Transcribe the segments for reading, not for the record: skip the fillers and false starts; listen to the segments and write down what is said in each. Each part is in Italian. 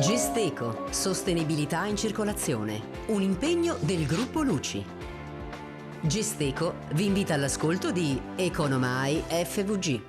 Gesteco, sostenibilità in circolazione, un impegno del gruppo Luci. Gesteco vi invita all'ascolto di Economai FVG.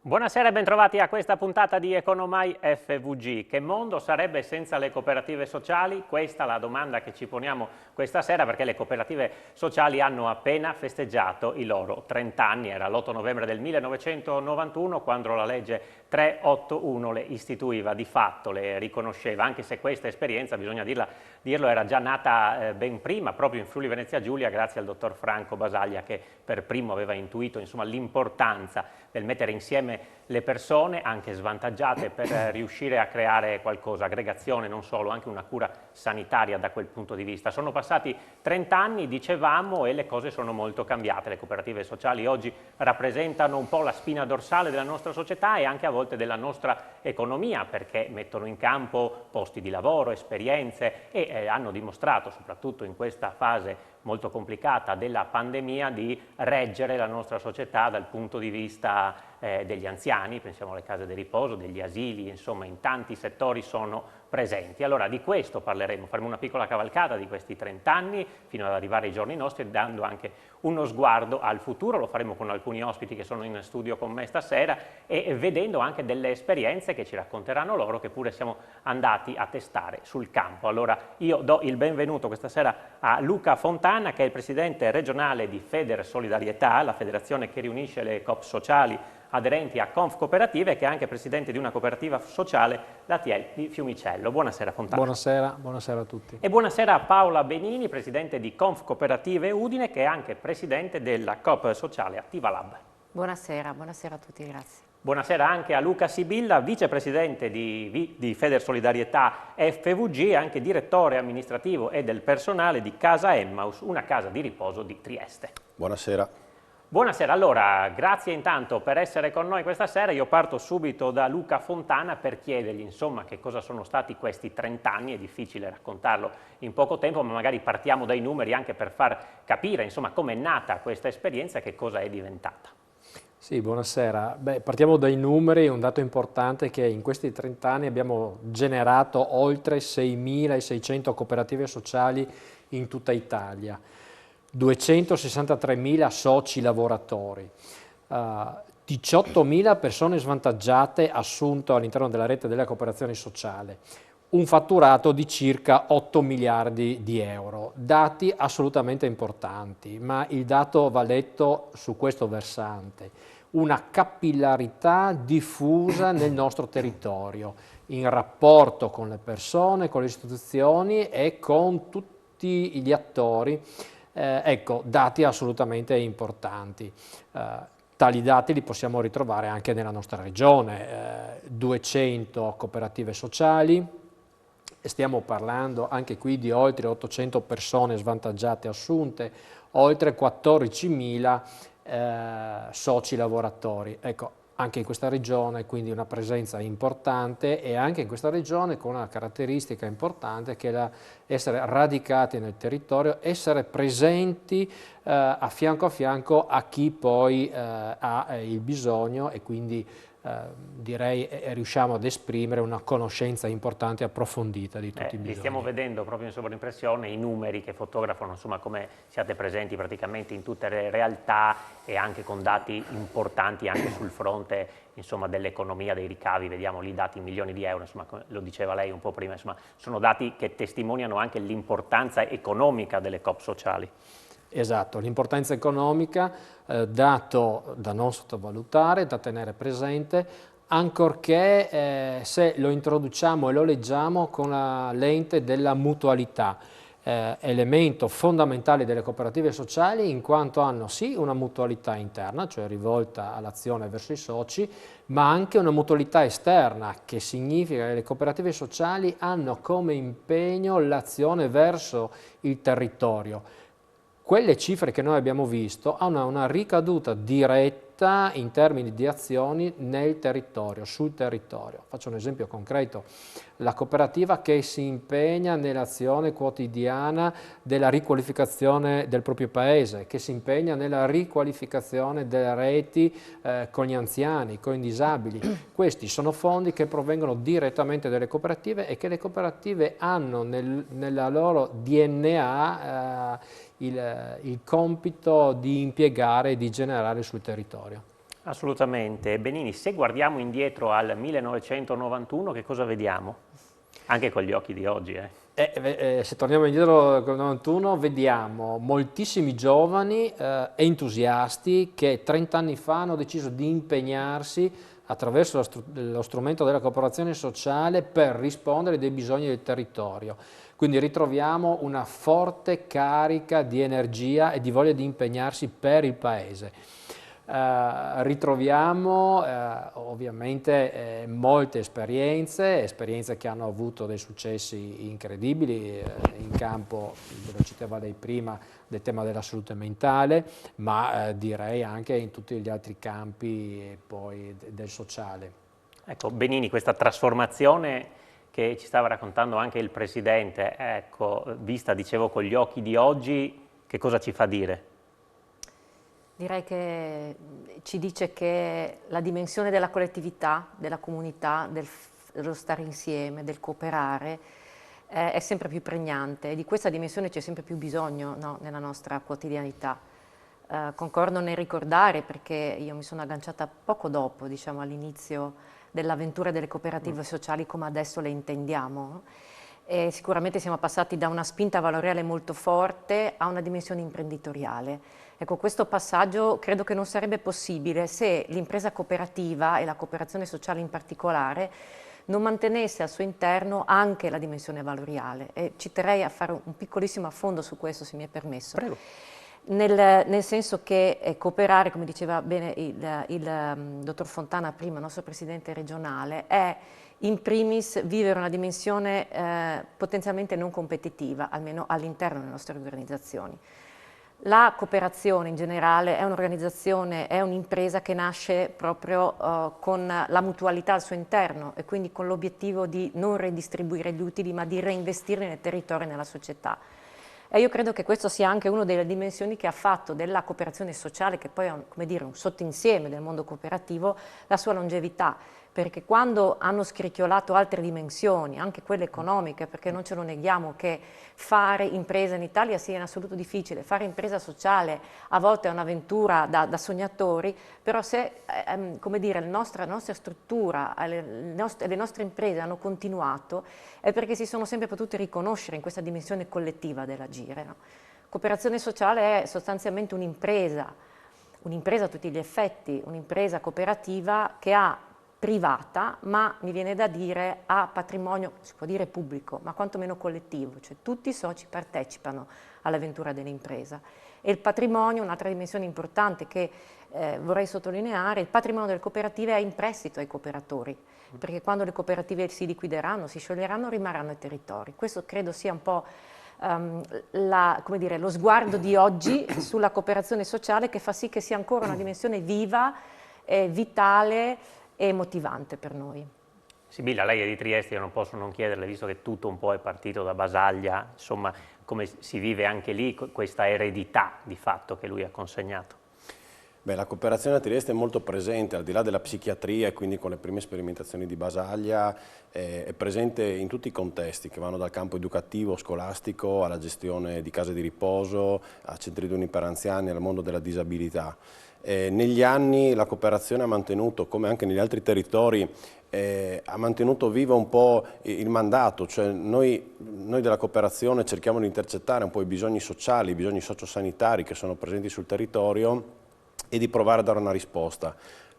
Buonasera e bentrovati a questa puntata di Economai FVG. Che mondo sarebbe senza le cooperative sociali? Questa è la domanda che ci poniamo questa sera, perché le cooperative sociali hanno appena festeggiato i loro 30 anni. Era l'8 novembre del 1991 quando la legge 381 le istituiva, di fatto le riconosceva, anche se questa esperienza, bisogna dirlo, era già nata ben prima, proprio in Friuli Venezia Giulia, grazie al dottor Franco Basaglia, che per primo aveva intuito l'importanza del mettere insieme le persone anche svantaggiate per riuscire a creare qualcosa, aggregazione non solo, anche una cura sanitaria da quel punto di vista. Sono passati 30 anni, dicevamo, e le cose sono molto cambiate. Le cooperative sociali oggi rappresentano un po' la spina dorsale della nostra società e anche a volte della nostra economia, perché mettono in campo posti di lavoro, esperienze e hanno dimostrato, soprattutto in questa fase molto complicata della pandemia, di reggere la nostra società dal punto di vista degli anziani, pensiamo alle case di riposo, degli asili, insomma in tanti settori sono presenti. Allora di questo parleremo, faremo una piccola cavalcata di questi 30 anni fino ad arrivare ai giorni nostri, dando anche uno sguardo al futuro. Lo faremo con alcuni ospiti che sono in studio con me stasera e vedendo anche delle esperienze che ci racconteranno loro, che pure siamo andati a testare sul campo. Allora io do il benvenuto questa sera a Luca Fontana, che è il presidente regionale di Federsolidarietà, la federazione che riunisce le coop sociali aderenti a Confcooperative, che è anche presidente di una cooperativa sociale, la TL di Fiumicello. Buonasera Fontana. Buonasera a tutti. E buonasera a Paola Benini, presidente di Confcooperative Udine, che è anche presidente della Coop Sociale Attiva Lab. Buonasera a tutti, grazie. Buonasera anche a Luca Sibilla, vicepresidente di Federsolidarietà FVG e anche direttore amministrativo e del personale di Casa Emmaus, una casa di riposo di Trieste. Buonasera. Buonasera, allora grazie intanto per essere con noi questa sera. Io parto subito da Luca Fontana per chiedergli insomma che cosa sono stati questi 30 anni. È difficile raccontarlo in poco tempo, ma magari partiamo dai numeri anche per far capire insomma com'è nata questa esperienza e che cosa è diventata. Sì, buonasera. Partiamo dai numeri. Un dato importante è che in questi 30 anni abbiamo generato oltre 6.600 cooperative sociali in tutta Italia. 263.000 soci lavoratori, 18.000 persone svantaggiate assunte all'interno della rete della cooperazione sociale, un fatturato di circa 8 miliardi di euro. Dati assolutamente importanti, ma il dato va letto su questo versante: una capillarità diffusa nel nostro territorio, in rapporto con le persone, con le istituzioni e con tutti gli attori. Ecco, dati assolutamente importanti. Tali dati li possiamo ritrovare anche nella nostra regione, 200 cooperative sociali, stiamo parlando anche qui di oltre 800 persone svantaggiate assunte, oltre 14.000 soci lavoratori. Ecco, anche in questa regione quindi una presenza importante, e anche in questa regione con una caratteristica importante che è essere radicati nel territorio, essere presenti a fianco a chi poi ha il bisogno, e quindi direi riusciamo ad esprimere una conoscenza importante e approfondita di tutti i bisogni. Li stiamo vedendo proprio in sovraimpressione i numeri che fotografano insomma come siate presenti praticamente in tutte le realtà, e anche con dati importanti anche sul fronte insomma dell'economia, dei ricavi. Vediamo lì dati in milioni di euro, insomma lo diceva lei un po' prima, insomma sono dati che testimoniano anche l'importanza economica delle coop sociali. Esatto, l'importanza economica, dato da non sottovalutare, da tenere presente, ancorché se lo introduciamo e lo leggiamo con la lente della mutualità, elemento fondamentale delle cooperative sociali, in quanto hanno sì una mutualità interna, cioè rivolta all'azione verso i soci, ma anche una mutualità esterna, che significa che le cooperative sociali hanno come impegno l'azione verso il territorio. quelle cifre che noi abbiamo visto hanno una ricaduta diretta in termini di azioni nel territorio, sul territorio. Faccio un esempio concreto: la cooperativa che si impegna nell'azione quotidiana della riqualificazione del proprio paese, che si impegna nella riqualificazione delle reti con gli anziani, con i disabili. Questi sono fondi che provengono direttamente dalle cooperative e che le cooperative hanno nella loro DNA il compito di impiegare e di generare sul territorio. Assolutamente. Benini, se guardiamo indietro al 1991, che cosa vediamo? Anche con gli occhi di oggi. Se torniamo indietro al 91 vediamo moltissimi giovani entusiasti che 30 anni fa hanno deciso di impegnarsi attraverso lo strumento della cooperazione sociale per rispondere dei bisogni del territorio. Quindi ritroviamo una forte carica di energia e di voglia di impegnarsi per il paese. Ritroviamo ovviamente molte esperienze che hanno avuto dei successi incredibili in campo, lo citava lei prima, del tema della salute mentale, ma direi anche in tutti gli altri campi poi del sociale. Ecco, Benini, questa trasformazione che ci stava raccontando anche il Presidente, ecco, vista, dicevo, con gli occhi di oggi, che cosa ci fa dire? Direi che ci dice che la dimensione della collettività, della comunità, dello stare insieme, del cooperare, è sempre più pregnante e di questa dimensione c'è sempre più bisogno, no, nella nostra quotidianità. Concordo nel ricordare, perché io mi sono agganciata poco dopo, diciamo, all'inizio dell'avventura delle cooperative sociali come adesso le intendiamo, e sicuramente siamo passati da una spinta valoriale molto forte a una dimensione imprenditoriale. Ecco, questo passaggio credo che non sarebbe possibile se l'impresa cooperativa e la cooperazione sociale in particolare non mantenesse al suo interno anche la dimensione valoriale. E ci terrei a fare un piccolissimo affondo su questo, se mi è permesso. Prego. Nel senso che cooperare, come diceva bene il dottor Fontana prima, il nostro presidente regionale, è in primis vivere una dimensione potenzialmente non competitiva, almeno all'interno delle nostre organizzazioni. La cooperazione in generale è un'organizzazione, è un'impresa che nasce proprio con la mutualità al suo interno e quindi con l'obiettivo di non redistribuire gli utili ma di reinvestirli nel territorio e nella società. E io credo che questo sia anche una delle dimensioni che ha fatto della cooperazione sociale, che poi è come dire, un sottoinsieme del mondo cooperativo, la sua longevità. Perché quando hanno scricchiolato altre dimensioni, anche quelle economiche, perché non ce lo neghiamo che fare impresa in Italia sia in assoluto difficile, fare impresa sociale a volte è un'avventura da sognatori, però se come dire, la nostra struttura, le nostre imprese hanno continuato, è perché si sono sempre potute riconoscere in questa dimensione collettiva dell'agire. No? Cooperazione sociale è sostanzialmente un'impresa a tutti gli effetti, un'impresa cooperativa che ha privata, ma mi viene da dire a patrimonio, si può dire pubblico, ma quantomeno collettivo, cioè tutti i soci partecipano all'avventura dell'impresa. E il patrimonio, un'altra dimensione importante che vorrei sottolineare, il patrimonio delle cooperative è in prestito ai cooperatori, perché quando le cooperative si liquideranno, si scioglieranno, rimarranno ai territori. Questo credo sia un po' come dire, lo sguardo di oggi sulla cooperazione sociale, che fa sì che sia ancora una dimensione viva, vitale e motivante per noi. Sibilla, lei è di Trieste, io non posso non chiederle, visto che tutto un po' è partito da Basaglia, insomma, come si vive anche lì questa eredità di fatto che lui ha consegnato? Beh, la cooperazione a Trieste è molto presente, al di là della psichiatria e quindi con le prime sperimentazioni di Basaglia, è presente in tutti i contesti che vanno dal campo educativo, scolastico, alla gestione di case di riposo, a centri d'uni per anziani, al mondo della disabilità. Negli anni la cooperazione ha mantenuto, come anche negli altri territori, ha mantenuto vivo un po' il mandato, cioè noi della cooperazione cerchiamo di intercettare un po' i bisogni sociali, i bisogni sociosanitari che sono presenti sul territorio e di provare a dare una risposta.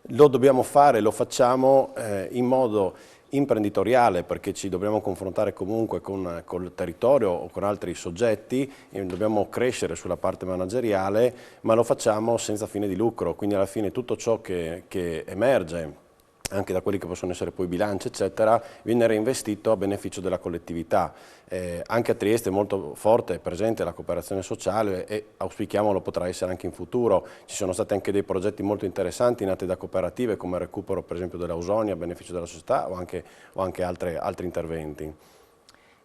Lo dobbiamo fare, lo facciamo in modo imprenditoriale, perché ci dobbiamo confrontare comunque con il territorio o con altri soggetti, e dobbiamo crescere sulla parte manageriale, ma lo facciamo senza fine di lucro, quindi alla fine tutto ciò che emerge anche da quelli che possono essere poi bilanci, eccetera, viene reinvestito a beneficio della collettività. Anche a Trieste è molto forte e presente la cooperazione sociale e auspichiamo lo potrà essere anche in futuro. Ci sono stati anche dei progetti molto interessanti nati da cooperative come il recupero per esempio dell'Ausonia a beneficio della società o anche altri interventi.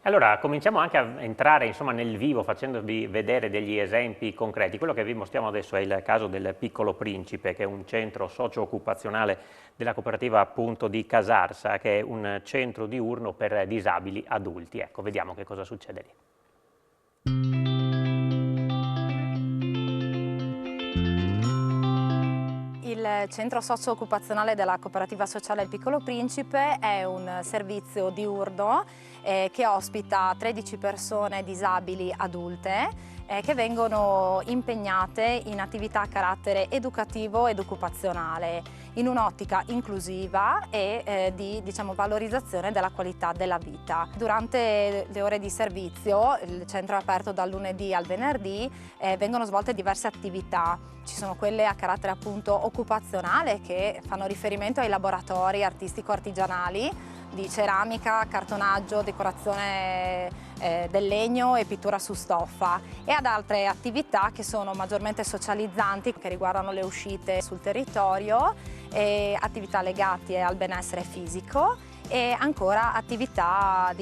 Allora, cominciamo anche a entrare insomma, nel vivo facendovi vedere degli esempi concreti. Quello che vi mostriamo adesso è il caso del Piccolo Principe, che è un centro socio-occupazionale della cooperativa appunto di Casarsa, che è un centro diurno per disabili adulti. Ecco, vediamo che cosa succede lì. Il centro socio-occupazionale della cooperativa sociale Il Piccolo Principe è un servizio diurno che ospita 13 persone disabili adulte che vengono impegnate in attività a carattere educativo ed occupazionale in un'ottica inclusiva e di valorizzazione della qualità della vita. Durante le ore di servizio, il centro è aperto dal lunedì al venerdì, vengono svolte diverse attività. Ci sono quelle a carattere appunto occupazionale che fanno riferimento ai laboratori artistico-artigianali di ceramica, cartonaggio, decorazione del legno e pittura su stoffa, e ad altre attività che sono maggiormente socializzanti, che riguardano le uscite sul territorio, e attività legate al benessere fisico e ancora attività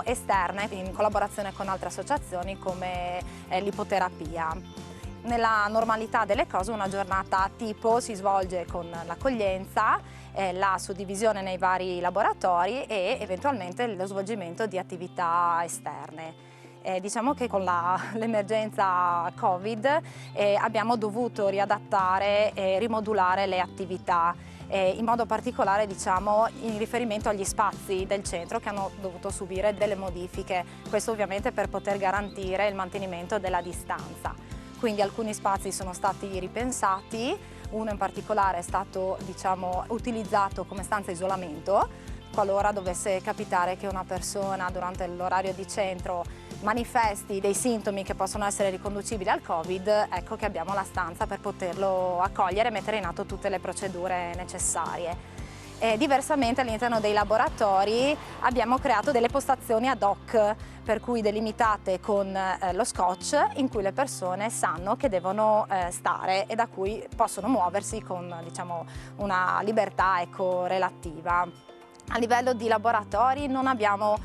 esterne in collaborazione con altre associazioni come l'ipoterapia. Nella normalità delle cose una giornata tipo si svolge con l'accoglienza, la suddivisione nei vari laboratori e eventualmente lo svolgimento di attività esterne. Diciamo che con l'emergenza Covid abbiamo dovuto riadattare e rimodulare le attività, in modo particolare in riferimento agli spazi del centro che hanno dovuto subire delle modifiche, questo ovviamente per poter garantire il mantenimento della distanza. Quindi alcuni spazi sono stati ripensati, uno in particolare è stato utilizzato come stanza isolamento, qualora dovesse capitare che una persona durante l'orario di centro manifesti dei sintomi che possono essere riconducibili al Covid, ecco che abbiamo la stanza per poterlo accogliere e mettere in atto tutte le procedure necessarie. Diversamente all'interno dei laboratori abbiamo creato delle postazioni ad hoc, per cui delimitate con lo scotch, in cui le persone sanno che devono stare e da cui possono muoversi con una libertà relativa. A livello di laboratori non abbiamo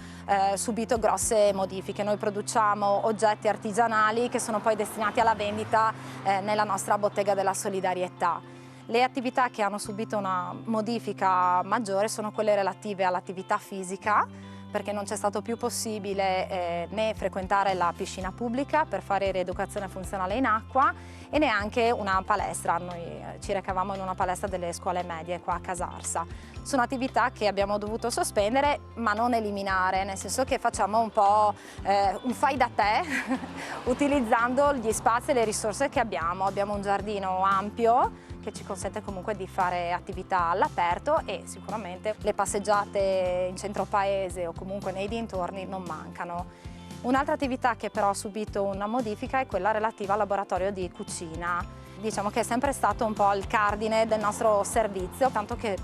subito grosse modifiche, noi produciamo oggetti artigianali che sono poi destinati alla vendita nella nostra bottega della solidarietà. Le attività che hanno subito una modifica maggiore sono quelle relative all'attività fisica, perché non c'è stato più possibile né frequentare la piscina pubblica per fare rieducazione funzionale in acqua e neanche una palestra. Noi ci recavamo in una palestra delle scuole medie qua a Casarsa. Sono attività che abbiamo dovuto sospendere ma non eliminare, nel senso che facciamo un po' un fai da te utilizzando gli spazi e le risorse che abbiamo. Abbiamo un giardino ampio che ci consente comunque di fare attività all'aperto e sicuramente le passeggiate in centro paese o comunque nei dintorni non mancano. Un'altra attività che però ha subito una modifica è quella relativa al laboratorio di cucina. Diciamo che è sempre stato un po' il cardine del nostro servizio, tanto che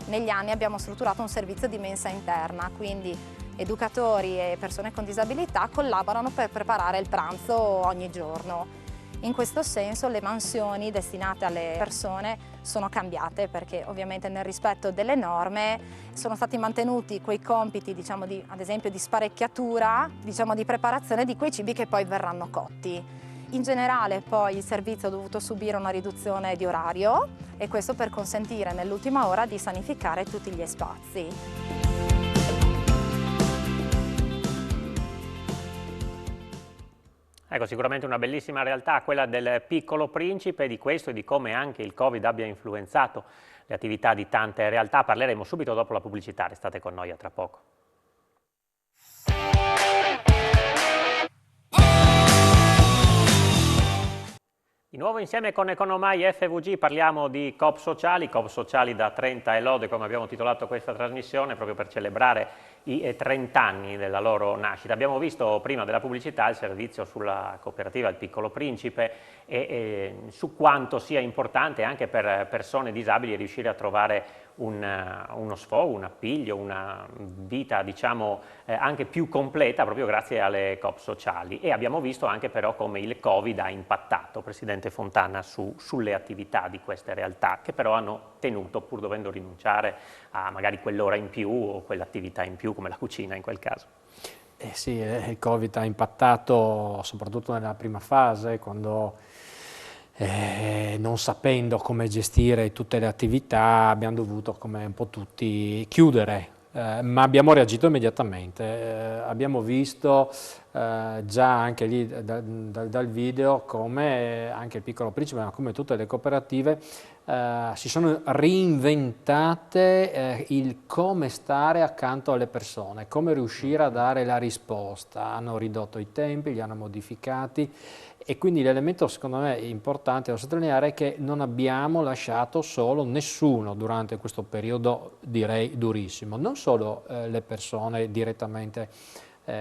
negli anni abbiamo strutturato un servizio di mensa interna, quindi educatori e persone con disabilità collaborano per preparare il pranzo ogni giorno. In questo senso le mansioni destinate alle persone sono cambiate perché ovviamente nel rispetto delle norme sono stati mantenuti quei compiti ad esempio di sparecchiatura, di preparazione di quei cibi che poi verranno cotti. In generale poi il servizio ha dovuto subire una riduzione di orario e questo per consentire nell'ultima ora di sanificare tutti gli spazi. Ecco, sicuramente una bellissima realtà, quella del Piccolo Principe, di questo e di come anche il Covid abbia influenzato le attività di tante realtà. Parleremo subito dopo la pubblicità, restate con noi a tra poco. Di nuovo insieme con Economai FVG parliamo di Coop Sociali da 30 e lode, come abbiamo titolato questa trasmissione, proprio per celebrare i 30 anni della loro nascita. Abbiamo visto prima della pubblicità il servizio sulla cooperativa Il Piccolo Principe e su quanto sia importante anche per persone disabili riuscire a trovare uno sfogo, un appiglio, una vita diciamo anche più completa proprio grazie alle coop sociali, e abbiamo visto anche però come il Covid ha impattato, Presidente Fontana, sulle attività di queste realtà, che però hanno tenuto, pur dovendo rinunciare a magari quell'ora in più o quell'attività in più come la cucina in quel caso. Sì, il Covid ha impattato soprattutto nella prima fase, quando non sapendo come gestire tutte le attività abbiamo dovuto, come un po' tutti, chiudere, ma abbiamo reagito immediatamente. Abbiamo visto già anche lì dal video come anche il Piccolo Principe, ma come tutte le cooperative, si sono reinventate il come stare accanto alle persone, come riuscire a dare la risposta. Hanno ridotto i tempi, li hanno modificati, e quindi l'elemento secondo me importante da sottolineare è che non abbiamo lasciato solo nessuno durante questo periodo, direi durissimo, non solo le persone direttamente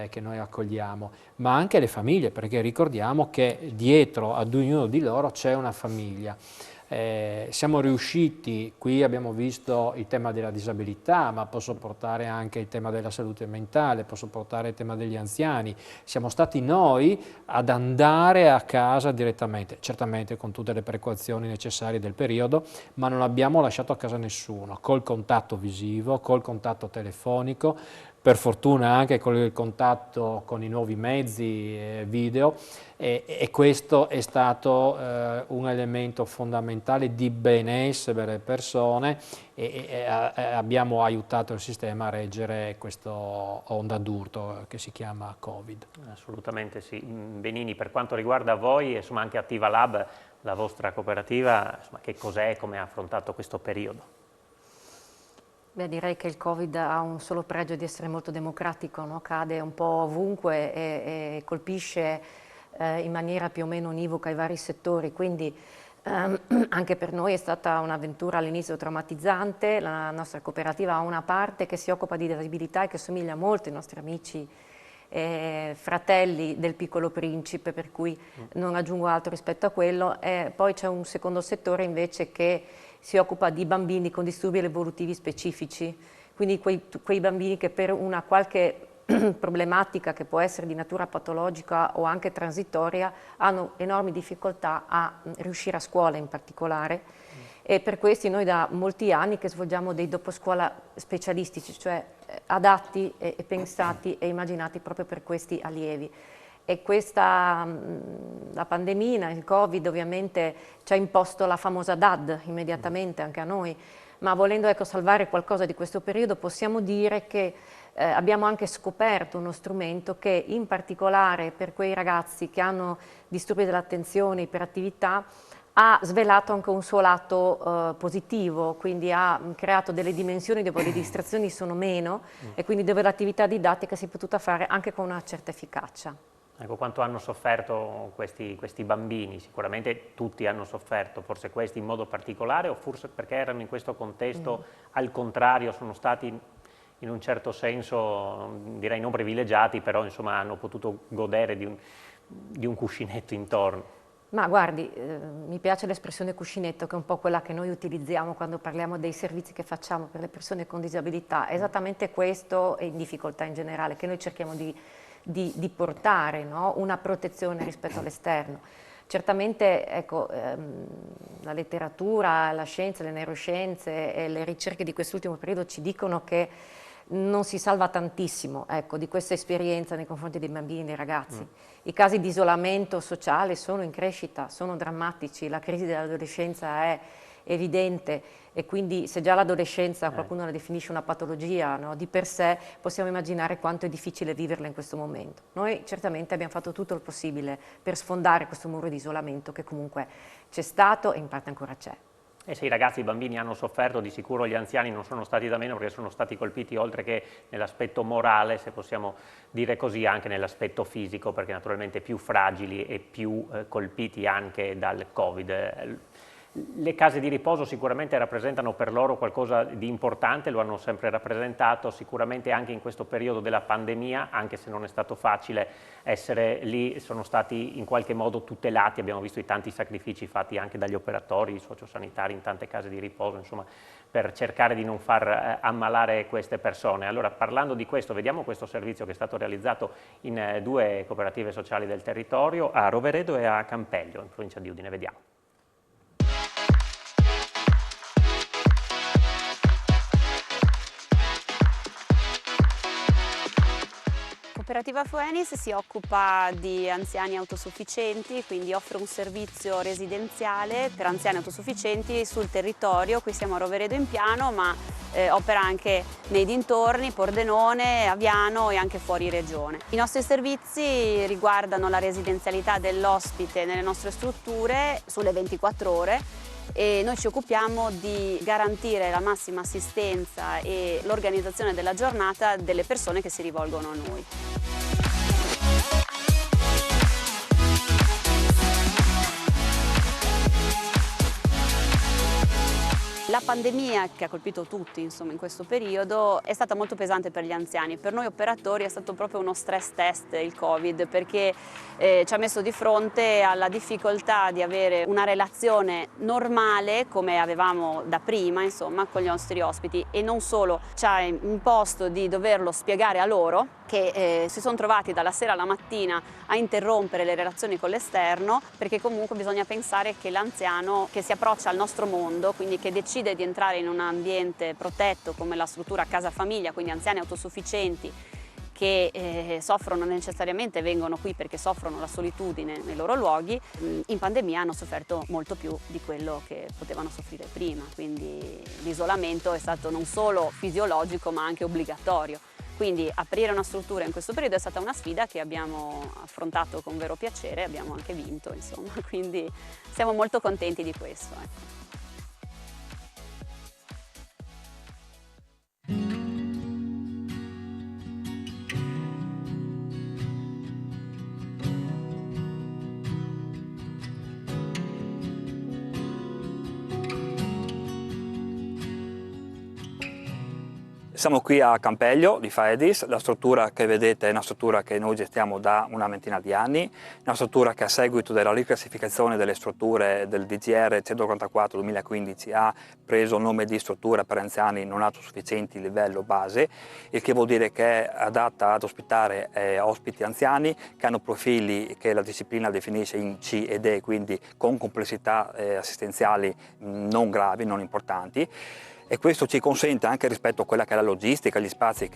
che noi accogliamo, ma anche le famiglie, perché ricordiamo che dietro ad ognuno di loro c'è una famiglia. Siamo riusciti, qui abbiamo visto il tema della disabilità, ma posso portare anche il tema della salute mentale, posso portare il tema degli anziani. Siamo stati noi ad andare a casa direttamente, certamente con tutte le precauzioni necessarie del periodo, ma non abbiamo lasciato a casa nessuno, col contatto visivo, col contatto telefonico, per fortuna anche con il contatto con i nuovi mezzi video, e questo è stato un elemento fondamentale di benessere per le persone, e abbiamo aiutato il sistema a reggere questa onda d'urto che si chiama Covid. Assolutamente sì. Benini, per quanto riguarda voi, insomma anche Attiva Lab, la vostra cooperativa, insomma, che cos'è e come ha affrontato questo periodo? Beh, direi che il Covid ha un solo pregio di essere molto democratico, no? Cade un po' ovunque e colpisce in maniera più o meno univoca i vari settori, quindi anche per noi è stata un'avventura all'inizio traumatizzante. La nostra cooperativa ha una parte che si occupa di disabilità e che somiglia molto ai nostri amici fratelli del Piccolo Principe, per cui non aggiungo altro rispetto a quello. E poi c'è un secondo settore invece che si occupa di bambini con disturbi evolutivi specifici, quindi quei bambini che per una qualche problematica che può essere di natura patologica o anche transitoria hanno enormi difficoltà a riuscire a scuola in particolare, e per questi noi da molti anni che svolgiamo dei doposcuola specialistici, cioè adatti e pensati e immaginati proprio per questi allievi. E la pandemia, il Covid ovviamente ci ha imposto la famosa DAD immediatamente anche a noi, ma volendo salvare qualcosa di questo periodo possiamo dire che abbiamo anche scoperto uno strumento che in particolare per quei ragazzi che hanno disturbi dell'attenzione, iperattività, ha svelato anche un suo lato positivo, quindi ha creato delle dimensioni dove le distrazioni sono meno e quindi dove l'attività didattica si è potuta fare anche con una certa efficacia. Ecco, quanto hanno sofferto questi bambini? Sicuramente tutti hanno sofferto, forse questi in modo particolare, o forse perché erano in questo contesto, al contrario, sono stati in un certo senso, direi non privilegiati, però insomma hanno potuto godere di un cuscinetto intorno. Ma guardi, mi piace l'espressione cuscinetto, che è un po' quella che noi utilizziamo quando parliamo dei servizi che facciamo per le persone con disabilità. È esattamente questo, e in difficoltà in generale, che noi cerchiamo di portare, no? Una protezione rispetto all'esterno. Certamente ecco, la letteratura, la scienza, le neuroscienze e le ricerche di quest'ultimo periodo ci dicono che non si salva tantissimo, ecco, di questa esperienza nei confronti dei bambini e dei ragazzi. I casi di isolamento sociale sono in crescita, sono drammatici, la crisi dell'adolescenza è evidente, e quindi se già l'adolescenza qualcuno la definisce una patologia, no, di per sé, possiamo immaginare quanto è difficile viverla in questo momento. Noi certamente abbiamo fatto tutto il possibile per sfondare questo muro di isolamento che comunque c'è stato e in parte ancora c'è. E se i ragazzi e i bambini hanno sofferto, di sicuro gli anziani non sono stati da meno, perché sono stati colpiti oltre che nell'aspetto morale, se possiamo dire così, anche nell'aspetto fisico, perché naturalmente più fragili e più colpiti anche dal Covid. Le case di riposo sicuramente rappresentano per loro qualcosa di importante, lo hanno sempre rappresentato, sicuramente anche in questo periodo della pandemia, anche se non è stato facile essere lì, sono stati in qualche modo tutelati, abbiamo visto i tanti sacrifici fatti anche dagli operatori, i sociosanitari in tante case di riposo, insomma, per cercare di non far ammalare queste persone. Allora, parlando di questo, vediamo questo servizio che è stato realizzato in 2 cooperative sociali del territorio, a Roveredo e a Campeggio, in provincia di Udine, vediamo. Cooperativa Phoenix si occupa di anziani autosufficienti, quindi offre un servizio residenziale per anziani autosufficienti sul territorio. Qui siamo a Roveredo in Piano, ma opera anche nei dintorni, Pordenone, Aviano e anche fuori regione. I nostri servizi riguardano la residenzialità dell'ospite nelle nostre strutture sulle 24 ore e noi ci occupiamo di garantire la massima assistenza e l'organizzazione della giornata delle persone che si rivolgono a noi. La pandemia che ha colpito tutti, insomma, in questo periodo è stata molto pesante per gli anziani. Per noi operatori è stato proprio uno stress test il Covid, perché ci ha messo di fronte alla difficoltà di avere una relazione normale come avevamo da prima, insomma, con gli nostri ospiti, e non solo, ci ha imposto di doverlo spiegare a loro, che si sono trovati dalla sera alla mattina a interrompere le relazioni con l'esterno, perché comunque bisogna pensare che l'anziano che si approccia al nostro mondo, quindi che decide di entrare in un ambiente protetto come la struttura casa famiglia, quindi anziani autosufficienti che soffrono necessariamente, vengono qui perché soffrono la solitudine nei loro luoghi, in pandemia hanno sofferto molto più di quello che potevano soffrire prima, quindi l'isolamento è stato non solo fisiologico ma anche obbligatorio. Quindi aprire una struttura in questo periodo è stata una sfida che abbiamo affrontato con vero piacere, abbiamo anche vinto, insomma, quindi siamo molto contenti di questo. Ecco. Siamo qui a Campeggio di Faedis, la struttura che vedete è una struttura che noi gestiamo da una ventina di anni, una struttura che a seguito della riclassificazione delle strutture del DGR 144-2015 ha preso il nome di struttura per anziani non autosufficienti livello base, il che vuol dire che è adatta ad ospitare ospiti anziani che hanno profili che la disciplina definisce in C ed E, quindi con complessità assistenziali non gravi, non importanti. E questo ci consente, anche rispetto a quella che è la logistica, gli spazi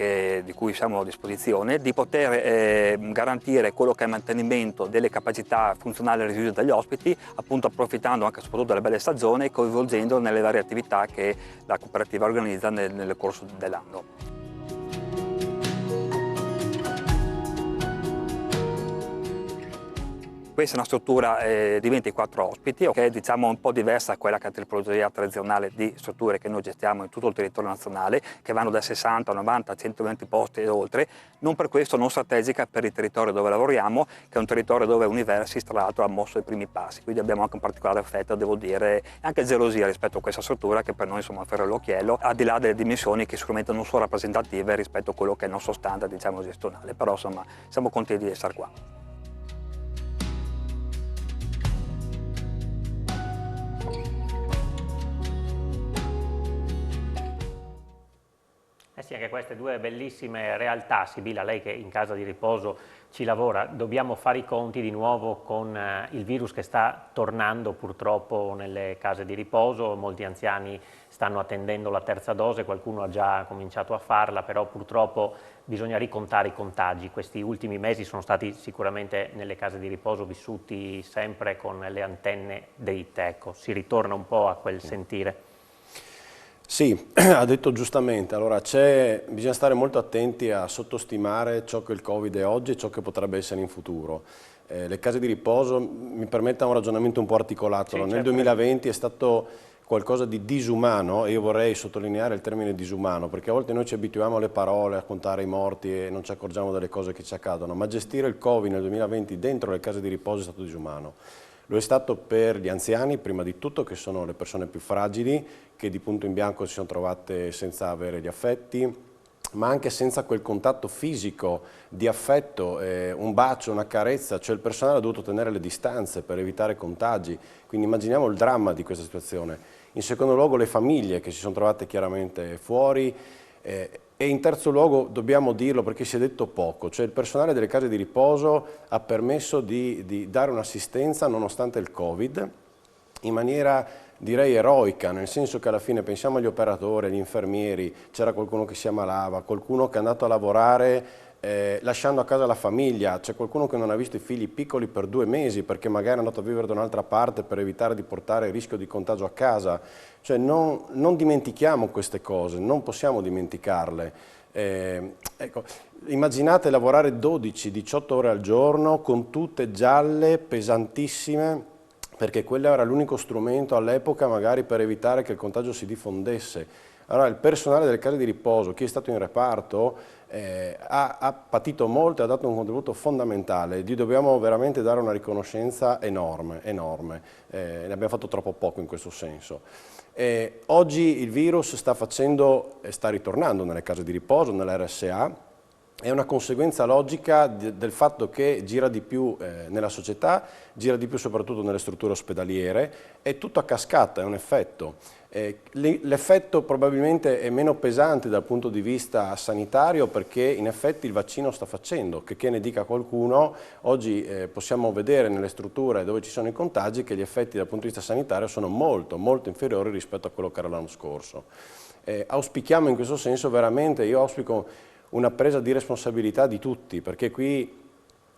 di cui siamo a disposizione, di poter garantire quello che è il mantenimento delle capacità funzionali residue dagli ospiti, appunto approfittando anche soprattutto delle belle stagioni e coinvolgendo nelle varie attività che la cooperativa organizza nel corso dell'anno. Questa è una struttura di 24 ospiti, che è diciamo un po' diversa da quella che è la tipologia tradizionale di strutture che noi gestiamo in tutto il territorio nazionale, che vanno da 60, 90, 120 posti e oltre, non per questo non strategica per il territorio dove lavoriamo, che è un territorio dove Universis tra l'altro ha mosso i primi passi, quindi abbiamo anche un particolare affetto, devo dire, anche gelosia rispetto a questa struttura che per noi insomma ferra l'occhiello, al di là delle dimensioni che sicuramente non sono rappresentative rispetto a quello che è il nostro standard diciamo gestionale, però insomma siamo contenti di essere qua. Sì, anche queste due bellissime realtà. Sibilla, lei che in casa di riposo ci lavora, dobbiamo fare i conti di nuovo con il virus che sta tornando purtroppo nelle case di riposo, molti anziani stanno attendendo la terza dose, qualcuno ha già cominciato a farla, però purtroppo bisogna ricontare i contagi. Questi ultimi mesi sono stati sicuramente nelle case di riposo vissuti sempre con le antenne dritte, ecco, si ritorna un po' a quel sentire. Sì, ha detto giustamente, allora bisogna stare molto attenti a sottostimare ciò che il Covid è oggi e ciò che potrebbe essere in futuro. Le case di riposo, mi permetta un ragionamento un po' articolato, sì, nel 2020 è stato qualcosa di disumano, e io vorrei sottolineare il termine disumano, perché a volte noi ci abituiamo alle parole, a contare i morti e non ci accorgiamo delle cose che ci accadono, ma gestire il Covid nel 2020 dentro le case di riposo è stato disumano. Lo è stato per gli anziani, prima di tutto, che sono le persone più fragili, che di punto in bianco si sono trovate senza avere gli affetti, ma anche senza quel contatto fisico di affetto, un bacio, una carezza, cioè il personale ha dovuto tenere le distanze per evitare contagi, quindi immaginiamo il dramma di questa situazione. In secondo luogo le famiglie che si sono trovate chiaramente fuori, e in terzo luogo dobbiamo dirlo perché si è detto poco, cioè il personale delle case di riposo ha permesso di dare un'assistenza nonostante il Covid in maniera direi eroica, nel senso che alla fine pensiamo agli operatori, agli infermieri, c'era qualcuno che si ammalava, qualcuno che è andato a lavorare lasciando a casa la famiglia, c'è qualcuno che non ha visto i figli piccoli per 2 mesi perché magari è andato a vivere da un'altra parte per evitare di portare il rischio di contagio a casa, cioè non dimentichiamo queste cose, non possiamo dimenticarle. Ecco, immaginate lavorare 12-18 ore al giorno con tute gialle, pesantissime, perché quello era l'unico strumento all'epoca magari per evitare che il contagio si diffondesse. Allora il personale delle case di riposo, chi è stato in reparto, ha patito molto e ha dato un contributo fondamentale, gli dobbiamo veramente dare una riconoscenza enorme, enorme. Ne abbiamo fatto troppo poco in questo senso. Oggi il virus sta ritornando nelle case di riposo, nell'RSA, è una conseguenza logica del fatto che gira di più nella società, gira di più soprattutto nelle strutture ospedaliere, è tutto a cascata, è un effetto. L'effetto probabilmente è meno pesante dal punto di vista sanitario perché in effetti il vaccino sta facendo, che ne dica qualcuno, oggi possiamo vedere nelle strutture dove ci sono i contagi che gli effetti dal punto di vista sanitario sono molto, molto inferiori rispetto a quello che era l'anno scorso. Auspichiamo in questo senso veramente, io auspico una presa di responsabilità di tutti, perché qui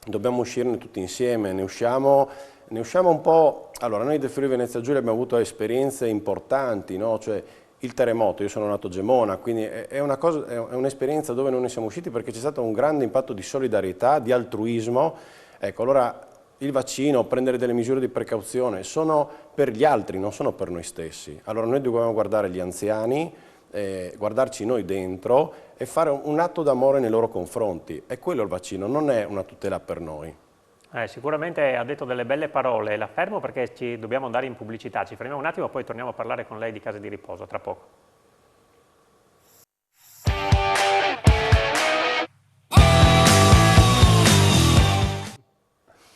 dobbiamo uscirne tutti insieme, ne usciamo un po'. Allora, noi del Friuli Venezia Giulia abbiamo avuto esperienze importanti, no? Cioè il terremoto, io sono nato a Gemona, quindi è un'esperienza dove non ne siamo usciti perché c'è stato un grande impatto di solidarietà, di altruismo. Ecco, allora il vaccino, prendere delle misure di precauzione sono per gli altri, non sono per noi stessi. Allora noi dobbiamo guardare gli anziani, guardarci noi dentro e fare un atto d'amore nei loro confronti. È quello il vaccino, non è una tutela per noi. Sicuramente ha detto delle belle parole, la fermo perché ci dobbiamo andare in pubblicità, ci fermiamo un attimo poi torniamo a parlare con lei di case di riposo, tra poco.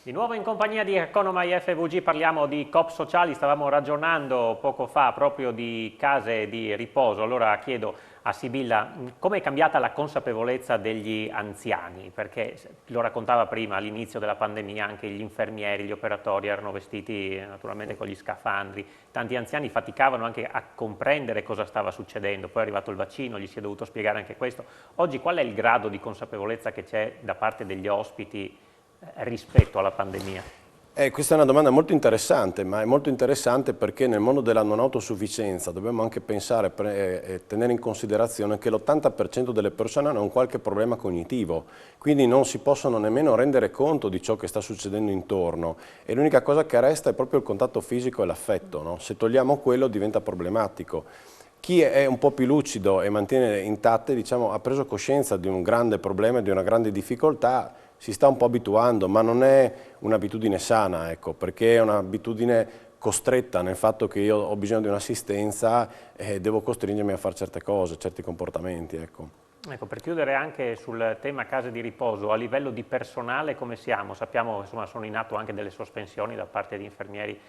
Di nuovo in compagnia di Economai FVG parliamo di COP sociali, stavamo ragionando poco fa proprio di case di riposo, allora chiedo a Sibilla come è cambiata la consapevolezza degli anziani, perché lo raccontava prima all'inizio della pandemia anche gli infermieri, gli operatori erano vestiti naturalmente con gli scafandri, tanti anziani faticavano anche a comprendere cosa stava succedendo, poi è arrivato il vaccino, gli si è dovuto spiegare anche questo. Oggi qual è il grado di consapevolezza che c'è da parte degli ospiti rispetto alla pandemia? Questa è una domanda molto interessante, ma è molto interessante perché nel mondo della non autosufficienza dobbiamo anche pensare e tenere in considerazione che l'80% delle persone hanno un qualche problema cognitivo, quindi non si possono nemmeno rendere conto di ciò che sta succedendo intorno e l'unica cosa che resta è proprio il contatto fisico e l'affetto, no? Se togliamo quello diventa problematico. Chi è un po' più lucido e mantiene intatte, diciamo, ha preso coscienza di un grande problema, di una grande difficoltà, si sta un po' abituando, ma non è un'abitudine sana, ecco, perché è un'abitudine costretta nel fatto che io ho bisogno di un'assistenza e devo costringermi a fare certe cose, certi comportamenti, ecco. Ecco, per chiudere anche sul tema case di riposo, a livello di personale come siamo? Sappiamo che sono in atto anche delle sospensioni da parte di infermieri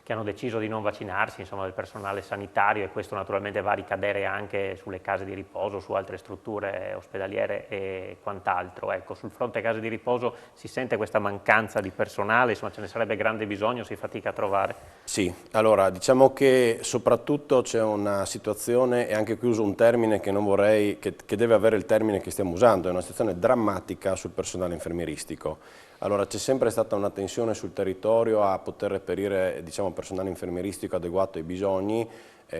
che hanno deciso di non vaccinarsi, insomma del personale sanitario e questo naturalmente va a ricadere anche sulle case di riposo, su altre strutture ospedaliere e quant'altro. Ecco, sul fronte case di riposo si sente questa mancanza di personale, insomma ce ne sarebbe grande bisogno, si fatica a trovare. Sì, allora diciamo che soprattutto c'è una situazione, e anche qui uso un termine che non vorrei, che deve avere il termine che stiamo usando, è una situazione drammatica sul personale infermieristico. Allora c'è sempre stata una tensione sul territorio a poter reperire, diciamo, personale infermieristico adeguato ai bisogni.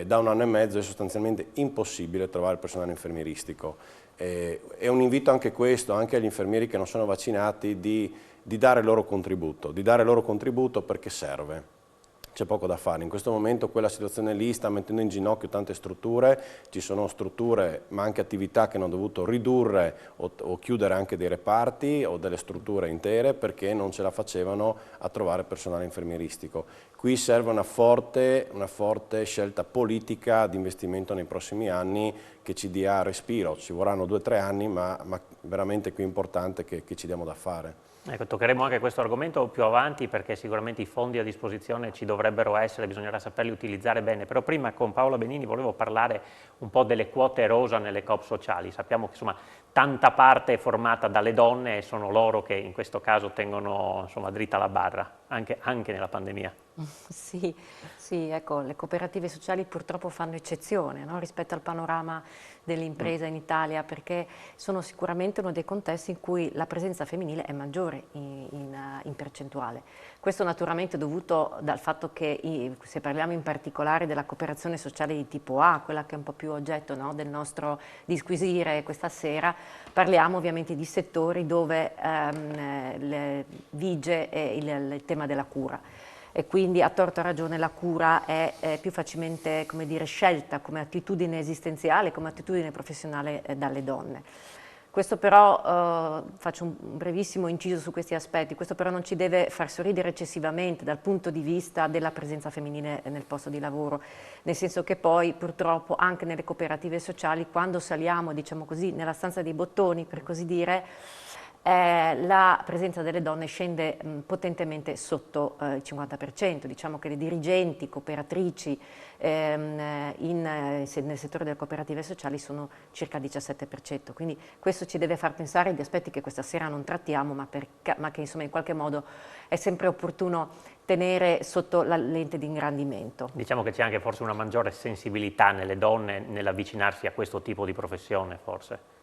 Da 1 anno e mezzo è sostanzialmente impossibile trovare personale infermieristico. È un invito anche questo, anche agli infermieri che non sono vaccinati, di dare il loro contributo perché serve. c'è poco da fare. In questo momento quella situazione lì sta mettendo in ginocchio tante strutture, ci sono strutture ma anche attività che hanno dovuto ridurre o chiudere anche dei reparti o delle strutture intere perché non ce la facevano a trovare personale infermieristico. Qui serve una forte scelta politica di investimento nei prossimi anni che ci dia respiro, ci vorranno 2 o 3 anni ma veramente qui è importante che ci diamo da fare. Ecco, toccheremo anche questo argomento più avanti perché sicuramente i fondi a disposizione ci dovrebbero essere, bisognerà saperli utilizzare bene, però prima con Paola Benini volevo parlare un po' delle quote rosa nelle coop sociali. Sappiamo che insomma tanta parte è formata dalle donne e sono loro che in questo caso tengono insomma dritta la barra, anche nella pandemia. Sì, ecco, le cooperative sociali purtroppo fanno eccezione, no, rispetto al panorama dell'impresa in Italia, perché sono sicuramente uno dei contesti in cui la presenza femminile è maggiore in percentuale. Questo naturalmente è dovuto dal fatto che, se parliamo in particolare della cooperazione sociale di tipo A, quella che è un po' più oggetto, no, del nostro disquisire questa sera, parliamo ovviamente di settori dove vige il tema della cura. E quindi a torto a ragione la cura è più facilmente, come dire, scelta come attitudine esistenziale, come attitudine professionale dalle donne. Questo però, faccio un brevissimo inciso su questi aspetti, questo però non ci deve far sorridere eccessivamente dal punto di vista della presenza femminile nel posto di lavoro, nel senso che poi purtroppo anche nelle cooperative sociali quando saliamo, diciamo così, nella stanza dei bottoni, per così dire, la presenza delle donne scende potentemente sotto il 50%, diciamo che le dirigenti, cooperatrici nel settore delle cooperative sociali sono circa il 17%, quindi questo ci deve far pensare agli aspetti che questa sera non trattiamo ma che insomma in qualche modo è sempre opportuno tenere sotto la lente di ingrandimento. Diciamo che c'è anche forse una maggiore sensibilità nelle donne nell'avvicinarsi a questo tipo di professione forse.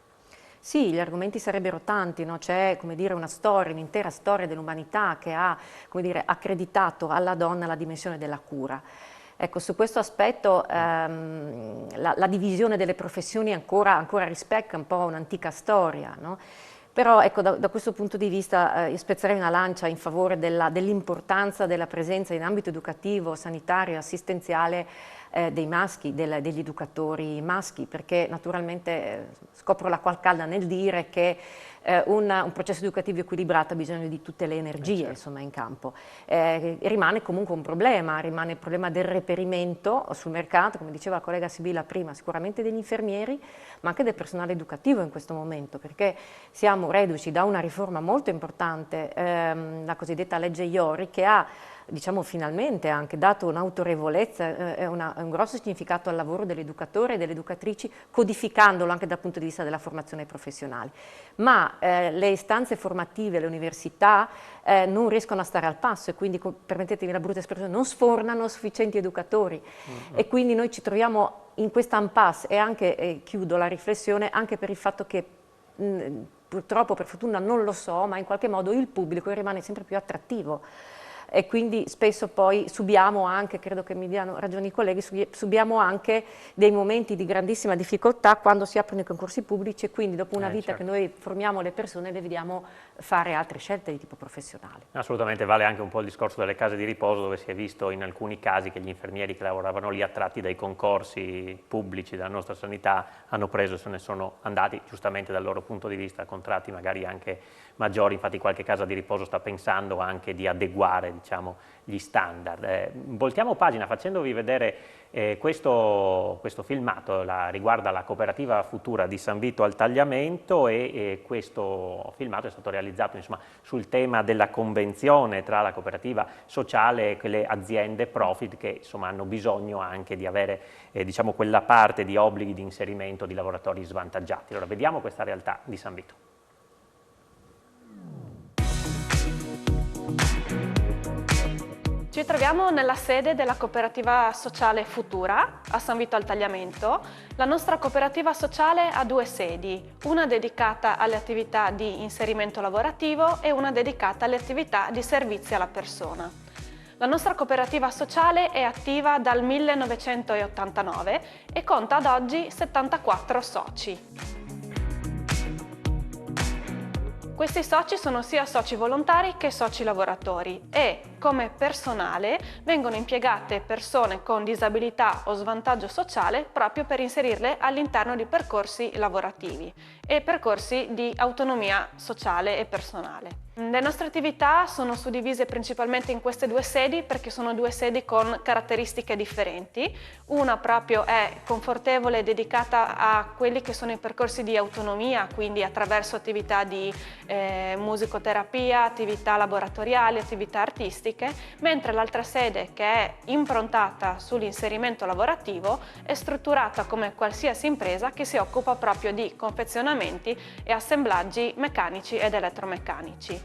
Sì, gli argomenti sarebbero tanti, no? C'è, come dire, una storia, un'intera storia dell'umanità che ha, come dire, accreditato alla donna la dimensione della cura. Ecco, su questo aspetto la divisione delle professioni ancora rispecchia un po' un'antica storia, no? Però ecco, da questo punto di vista io spezzerei una lancia in favore dell'importanza della presenza in ambito educativo, sanitario, assistenziale dei maschi, degli educatori maschi, perché naturalmente scopro l'acqua calda nel dire che un processo educativo equilibrato ha bisogno di tutte le energie, certo, insomma, in campo. Rimane comunque un problema, rimane il problema del reperimento sul mercato, come diceva la collega Sibilla prima, sicuramente degli infermieri, ma anche del personale educativo in questo momento, perché siamo reduci da una riforma molto importante, la cosiddetta legge Iori, che ha, diciamo, finalmente anche dato un'autorevolezza e un grosso significato al lavoro dell'educatore e delle educatrici, codificandolo anche dal punto di vista della formazione professionale. Ma le istanze formative, le università non riescono a stare al passo e quindi, permettetemi la brutta espressione, non sfornano sufficienti educatori e quindi noi ci troviamo in questa impasse e anche, chiudo la riflessione, anche per il fatto che purtroppo, per fortuna non lo so, ma in qualche modo il pubblico rimane sempre più attrattivo. E quindi spesso poi subiamo anche, credo che mi diano ragione i colleghi, subiamo anche dei momenti di grandissima difficoltà quando si aprono i concorsi pubblici e quindi dopo una vita, certo, che noi formiamo le persone le vediamo fare altre scelte di tipo professionale. Assolutamente, vale anche un po' il discorso delle case di riposo dove si è visto in alcuni casi che gli infermieri che lavoravano lì attratti dai concorsi pubblici della nostra sanità hanno preso e se ne sono andati giustamente dal loro punto di vista, contratti magari anche maggiori, infatti qualche casa di riposo sta pensando anche di adeguare, diciamo, gli standard. Voltiamo pagina facendovi vedere questo filmato, riguarda la cooperativa futura di San Vito al Tagliamento e questo filmato è stato realizzato, insomma, sul tema della convenzione tra la cooperativa sociale e quelle aziende profit che, insomma, hanno bisogno anche di avere diciamo, quella parte di obblighi di inserimento di lavoratori svantaggiati. Allora vediamo questa realtà di San Vito. Ci troviamo nella sede della cooperativa sociale Futura a San Vito al Tagliamento. La nostra cooperativa sociale ha 2 sedi, una dedicata alle attività di inserimento lavorativo e una dedicata alle attività di servizi alla persona. La nostra cooperativa sociale è attiva dal 1989 e conta ad oggi 74 soci. Questi soci sono sia soci volontari che soci lavoratori e come personale vengono impiegate persone con disabilità o svantaggio sociale proprio per inserirle all'interno di percorsi lavorativi e percorsi di autonomia sociale e personale. Le nostre attività sono suddivise principalmente in queste due sedi perché sono due sedi con caratteristiche differenti. Una proprio è confortevole e dedicata a quelli che sono i percorsi di autonomia, quindi attraverso attività di musicoterapia, attività laboratoriali, attività artistiche, mentre l'altra sede, che è improntata sull'inserimento lavorativo, è strutturata come qualsiasi impresa che si occupa proprio di confezionamenti e assemblaggi meccanici ed elettromeccanici.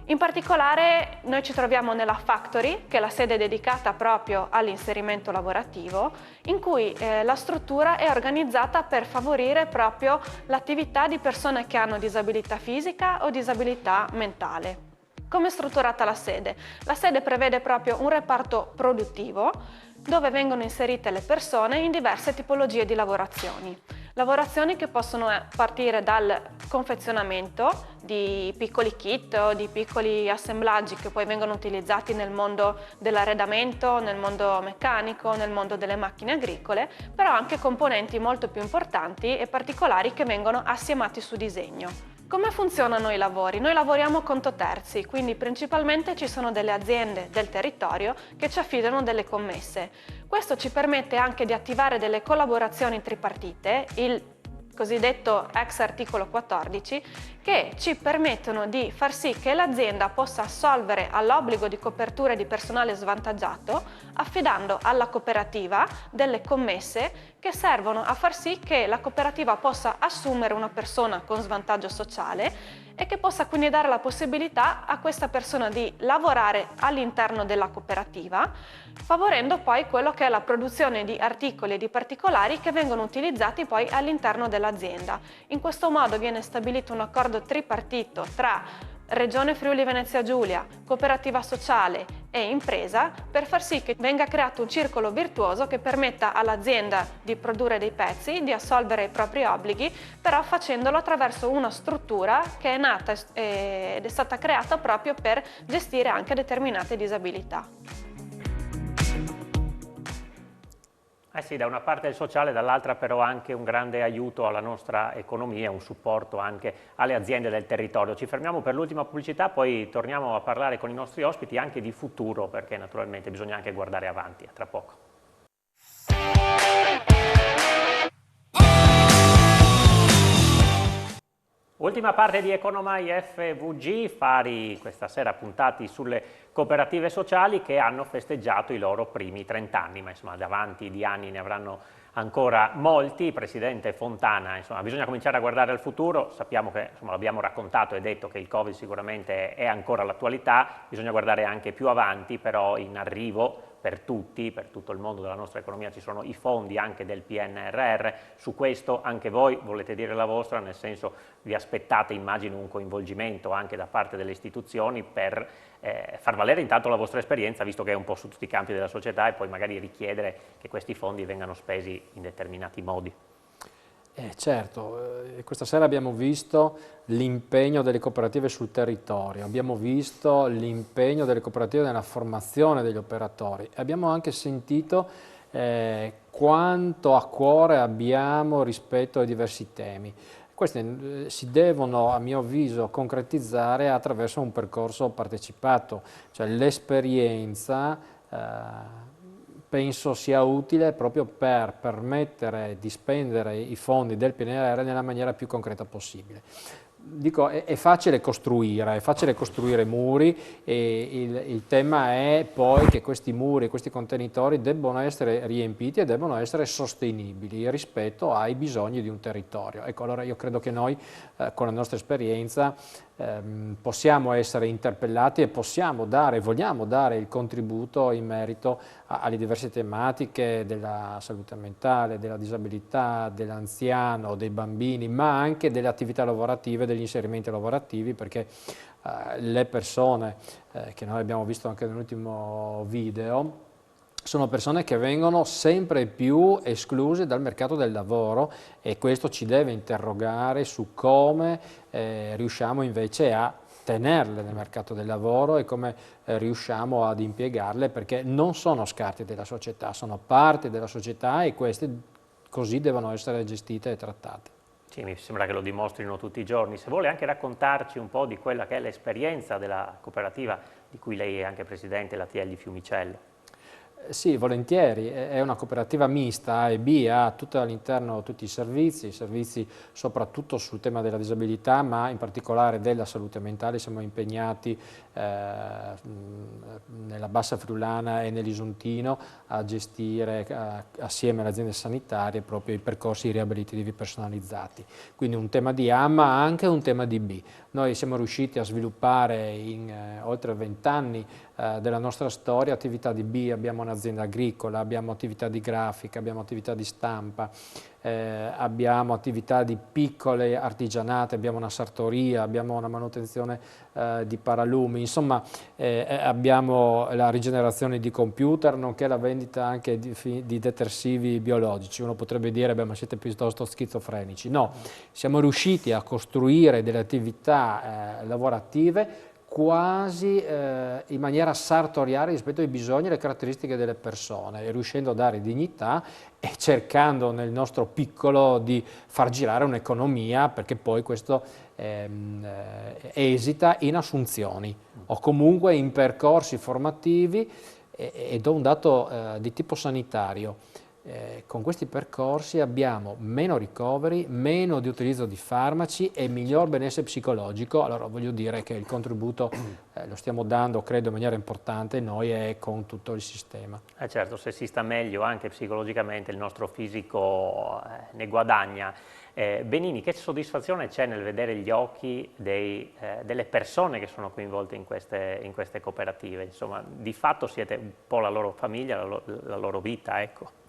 In particolare noi ci troviamo nella Factory, che è la sede dedicata proprio all'inserimento lavorativo, in cui la struttura è organizzata per favorire proprio l'attività di persone che hanno disabilità fisica o disabilità mentale. Come è strutturata la sede? La sede prevede proprio un reparto produttivo dove vengono inserite le persone in diverse tipologie di lavorazioni. Lavorazioni che possono partire dal confezionamento di piccoli kit o di piccoli assemblaggi che poi vengono utilizzati nel mondo dell'arredamento, nel mondo meccanico, nel mondo delle macchine agricole, però anche componenti molto più importanti e particolari che vengono assiemati su disegno. Come funzionano i lavori? Noi lavoriamo conto terzi, quindi principalmente ci sono delle aziende del territorio che ci affidano delle commesse. Questo ci permette anche di attivare delle collaborazioni tripartite, il cosiddetto ex articolo 14, che ci permettono di far sì che l'azienda possa assolvere all'obbligo di copertura di personale svantaggiato affidando alla cooperativa delle commesse che servono a far sì che la cooperativa possa assumere una persona con svantaggio sociale e che possa quindi dare la possibilità a questa persona di lavorare all'interno della cooperativa, favorendo poi quello che è la produzione di articoli e di particolari che vengono utilizzati poi all'interno dell'azienda. In questo modo viene stabilito un accordo tripartito tra Regione Friuli Venezia Giulia, cooperativa sociale e impresa per far sì che venga creato un circolo virtuoso che permetta all'azienda di produrre dei pezzi, di assolvere i propri obblighi, però facendolo attraverso una struttura che è nata ed è stata creata proprio per gestire anche determinate disabilità. Eh sì, da una parte il sociale, dall'altra però anche un grande aiuto alla nostra economia, un supporto anche alle aziende del territorio. Ci fermiamo per l'ultima pubblicità, poi torniamo a parlare con i nostri ospiti anche di futuro, perché naturalmente bisogna anche guardare avanti. A tra poco. Ultima parte di Economai FVG, fari questa sera puntati sulle cooperative sociali che hanno festeggiato i loro primi 30 anni, ma insomma davanti di anni ne avranno ancora molti. Presidente Fontana, insomma bisogna cominciare a guardare al futuro, sappiamo che l'abbiamo raccontato e detto che il Covid sicuramente è ancora l'attualità, bisogna guardare anche più avanti, però in arrivo per tutti, per tutto il mondo della nostra economia ci sono i fondi anche del PNRR, su questo anche voi volete dire la vostra, nel senso vi aspettate immagino un coinvolgimento anche da parte delle istituzioni per far valere intanto la vostra esperienza, visto che è un po' su tutti i campi della società e poi magari richiedere che questi fondi vengano spesi in determinati modi. Certo, questa sera abbiamo visto l'impegno delle cooperative sul territorio, abbiamo visto l'impegno delle cooperative nella formazione degli operatori, abbiamo anche sentito quanto a cuore abbiamo rispetto ai diversi temi. Questi si devono, a mio avviso, concretizzare attraverso un percorso partecipato, cioè l'esperienza penso sia utile proprio per permettere di spendere i fondi del PNRR nella maniera più concreta possibile. Dico, è facile costruire muri e il tema è poi che questi muri e questi contenitori debbono essere riempiti e debbono essere sostenibili rispetto ai bisogni di un territorio. Ecco, allora io credo che noi con la nostra esperienza possiamo essere interpellati e vogliamo dare il contributo in merito alle diverse tematiche della salute mentale, della disabilità, dell'anziano, dei bambini, ma anche delle attività lavorative, degli inserimenti lavorativi, perché le persone che noi abbiamo visto anche nell'ultimo video sono persone che vengono sempre più escluse dal mercato del lavoro e questo ci deve interrogare su come riusciamo invece a tenerle nel mercato del lavoro e come riusciamo ad impiegarle, perché non sono scarti della società, sono parte della società e queste così devono essere gestite e trattate. Sì, mi sembra che lo dimostrino tutti i giorni. Se vuole anche raccontarci un po' di quella che è l'esperienza della cooperativa di cui lei è anche presidente, la TL di Fiumicello. Sì, volentieri, è una cooperativa mista A e B, ha tutto all'interno tutti i servizi soprattutto sul tema della disabilità, ma in particolare della salute mentale. Siamo impegnati nella Bassa Friulana e nell'Isontino a gestire assieme alle aziende sanitarie proprio i percorsi riabilitativi personalizzati. Quindi un tema di A ma anche un tema di B. Noi siamo riusciti a sviluppare in oltre 20 anni della nostra storia attività di B, abbiamo un'azienda agricola, abbiamo attività di grafica, abbiamo attività di stampa, abbiamo attività di piccole artigianate, abbiamo una sartoria, abbiamo una manutenzione di paralumi, insomma abbiamo la rigenerazione di computer, nonché la vendita anche di detersivi biologici. Uno potrebbe dire, beh, ma siete piuttosto schizofrenici. No, siamo riusciti a costruire delle attività lavorative quasi in maniera sartoriale rispetto ai bisogni e alle caratteristiche delle persone, e riuscendo a dare dignità e cercando nel nostro piccolo di far girare un'economia, perché poi questo esita in assunzioni o comunque in percorsi formativi, e do un dato di tipo sanitario. Con questi percorsi abbiamo meno ricoveri, meno di utilizzo di farmaci e miglior benessere psicologico. Allora voglio dire che il contributo lo stiamo dando, credo, in maniera importante noi e con tutto il sistema. Certo, se si sta meglio anche psicologicamente il nostro fisico ne guadagna. Benini, che soddisfazione c'è nel vedere gli occhi delle persone che sono coinvolte in queste cooperative? Insomma, di fatto siete un po' la loro famiglia, la loro vita, ecco.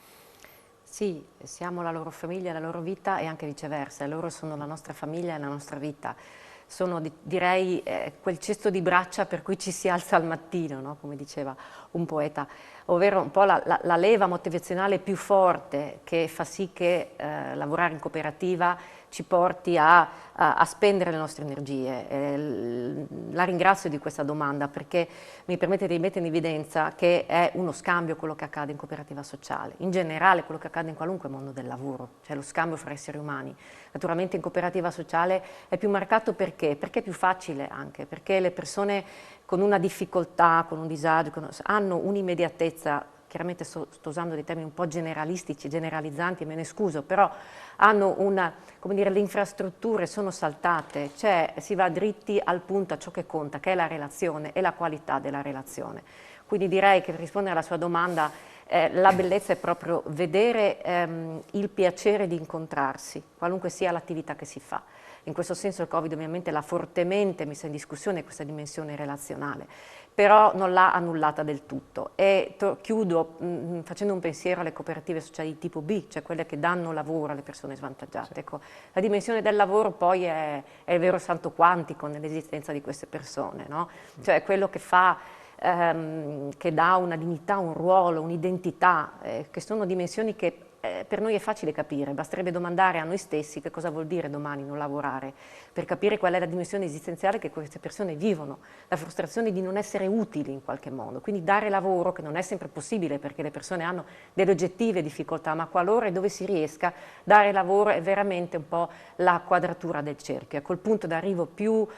Sì, siamo la loro famiglia, la loro vita, e anche viceversa, loro sono la nostra famiglia e la nostra vita. Sono, direi, quel cesto di braccia per cui ci si alza al mattino, no? Come diceva un poeta, ovvero un po' la leva motivazionale più forte che fa sì che lavorare in cooperativa ci porti a spendere le nostre energie. La ringrazio di questa domanda, perché mi permette di mettere in evidenza che è uno scambio quello che accade in cooperativa sociale, in generale quello che accade in qualunque mondo del lavoro, cioè lo scambio fra esseri umani. Naturalmente in cooperativa sociale è più marcato perché è più facile, anche perché le persone con una difficoltà, con un disagio, hanno un'immediatezza. Chiaramente sto usando dei termini un po' generalistici, generalizzanti, e me ne scuso, però hanno come dire, le infrastrutture sono saltate, cioè si va dritti al punto, a ciò che conta, che è la relazione e la qualità della relazione. Quindi direi che, per rispondere alla sua domanda, la bellezza è proprio vedere il piacere di incontrarsi, qualunque sia l'attività che si fa. In questo senso il Covid ovviamente l'ha fortemente messa in discussione, questa dimensione relazionale, però non l'ha annullata del tutto. E chiudo facendo un pensiero alle cooperative sociali di tipo B, cioè quelle che danno lavoro alle persone svantaggiate. Sì. Ecco, la dimensione del lavoro poi è il vero salto quantico nell'esistenza di queste persone, no? Cioè quello che fa, che dà una dignità, un ruolo, un'identità, che sono dimensioni che per noi è facile capire, basterebbe domandare a noi stessi che cosa vuol dire domani non lavorare, per capire qual è la dimensione esistenziale che queste persone vivono, la frustrazione di non essere utili in qualche modo. Quindi dare lavoro, che non è sempre possibile perché le persone hanno delle oggettive difficoltà, ma qualora e dove si riesca, dare lavoro è veramente un po' la quadratura del cerchio, ecco il punto d'arrivo più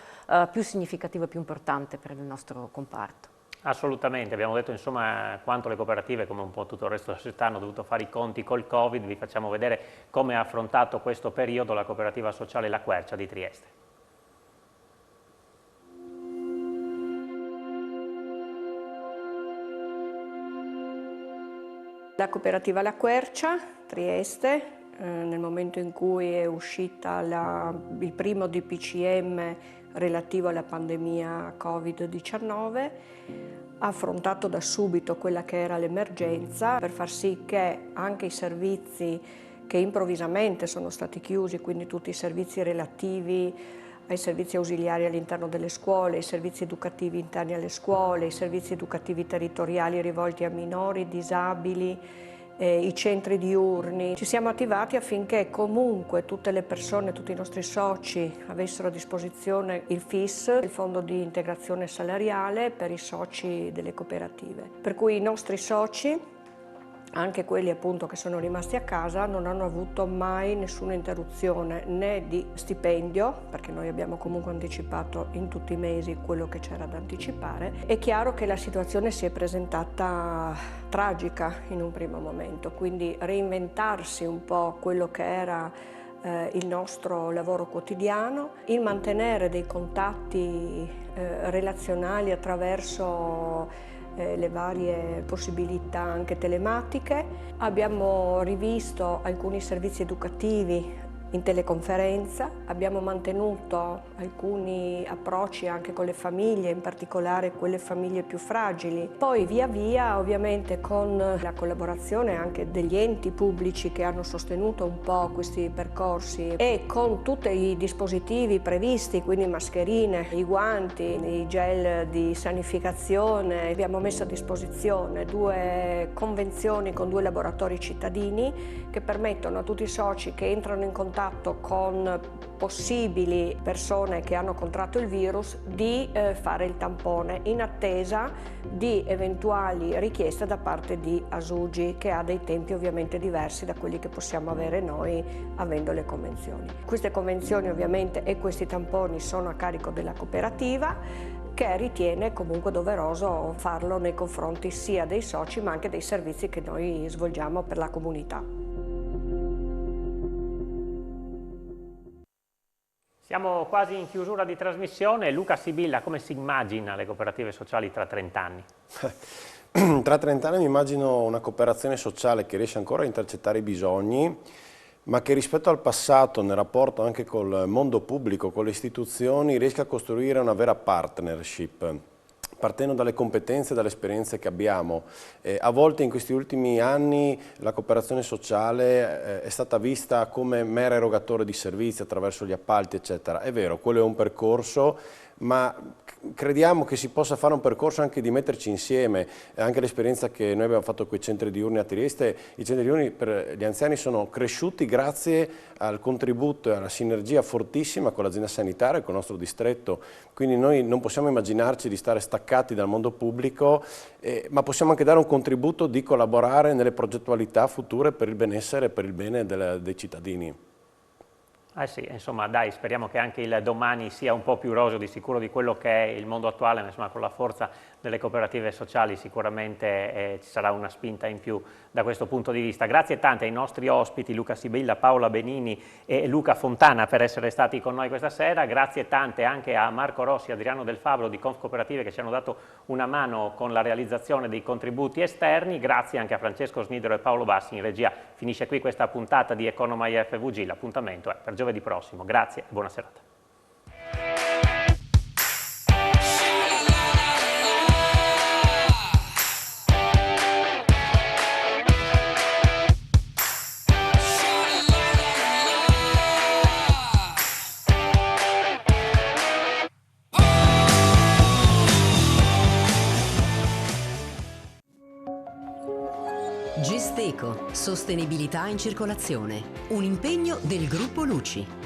significativo e più importante per il nostro comparto. Assolutamente, abbiamo detto insomma quanto le cooperative, come un po' tutto il resto della società, hanno dovuto fare i conti col Covid. Vi facciamo vedere come ha affrontato questo periodo la cooperativa sociale La Quercia di Trieste. La cooperativa La Quercia, Trieste, nel momento in cui è uscita il primo DPCM relativo alla pandemia Covid-19, ha affrontato da subito quella che era l'emergenza per far sì che anche i servizi che improvvisamente sono stati chiusi, quindi tutti i servizi relativi ai servizi ausiliari all'interno delle scuole, i servizi educativi interni alle scuole, i servizi educativi territoriali rivolti a minori, disabili i centri diurni. Ci siamo attivati affinché comunque tutte le persone, tutti i nostri soci avessero a disposizione il FIS, il Fondo di Integrazione Salariale per i soci delle cooperative. Per cui i nostri soci, anche quelli appunto che sono rimasti a casa, non hanno avuto mai nessuna interruzione né di stipendio, perché noi abbiamo comunque anticipato in tutti i mesi quello che c'era da anticipare. È chiaro che la situazione si è presentata tragica in un primo momento, quindi reinventarsi un po' quello che era il nostro lavoro quotidiano, il mantenere dei contatti relazionali attraverso le varie possibilità anche telematiche. Abbiamo rivisto alcuni servizi educativi in teleconferenza, abbiamo mantenuto alcuni approcci anche con le famiglie, in particolare quelle famiglie più fragili. Poi via via, ovviamente con la collaborazione anche degli enti pubblici che hanno sostenuto un po' questi percorsi e con tutti i dispositivi previsti, quindi mascherine, i guanti, i gel di sanificazione, abbiamo messo a disposizione 2 convenzioni con 2 laboratori cittadini che permettono a tutti i soci che entrano in contatto con possibili persone che hanno contratto il virus di fare il tampone in attesa di eventuali richieste da parte di Asugi, che ha dei tempi ovviamente diversi da quelli che possiamo avere noi avendo le convenzioni. Queste convenzioni ovviamente e questi tamponi sono a carico della cooperativa, che ritiene comunque doveroso farlo nei confronti sia dei soci ma anche dei servizi che noi svolgiamo per la comunità. Siamo quasi in chiusura di trasmissione. Luca Sibilla, come si immagina le cooperative sociali tra 30 anni? Tra 30 anni mi immagino una cooperazione sociale che riesce ancora a intercettare i bisogni, ma che rispetto al passato, nel rapporto anche col mondo pubblico, con le istituzioni, riesca a costruire una vera partnership, partendo dalle competenze e dalle esperienze che abbiamo. A volte in questi ultimi anni la cooperazione sociale è stata vista come mero erogatore di servizi attraverso gli appalti, eccetera. È vero, quello è un percorso, ma crediamo che si possa fare un percorso anche di metterci insieme. Anche l'esperienza che noi abbiamo fatto con i centri diurni a Trieste, i centri diurni per gli anziani sono cresciuti grazie al contributo e alla sinergia fortissima con l'azienda sanitaria e con il nostro distretto. Quindi noi non possiamo immaginarci di stare staccati dal mondo pubblico, ma possiamo anche dare un contributo di collaborare nelle progettualità future per il benessere e per il bene dei cittadini. Sì, insomma dai, speriamo che anche il domani sia un po' più roseo di sicuro di quello che è il mondo attuale, ma insomma con la forza delle cooperative sociali sicuramente ci sarà una spinta in più da questo punto di vista. Grazie tante ai nostri ospiti Luca Sibilla, Paola Benini e Luca Fontana per essere stati con noi questa sera. Grazie tante anche a Marco Rossi e Adriano Del Fabbro di Confcooperative che ci hanno dato una mano con la realizzazione dei contributi esterni. Grazie anche a Francesco Snidero e Paolo Bassi in regia. Finisce qui questa puntata di Economai FVG, l'appuntamento è per giovedì prossimo. Grazie e buona serata. Gesteco, sostenibilità in circolazione, un impegno del gruppo Luci.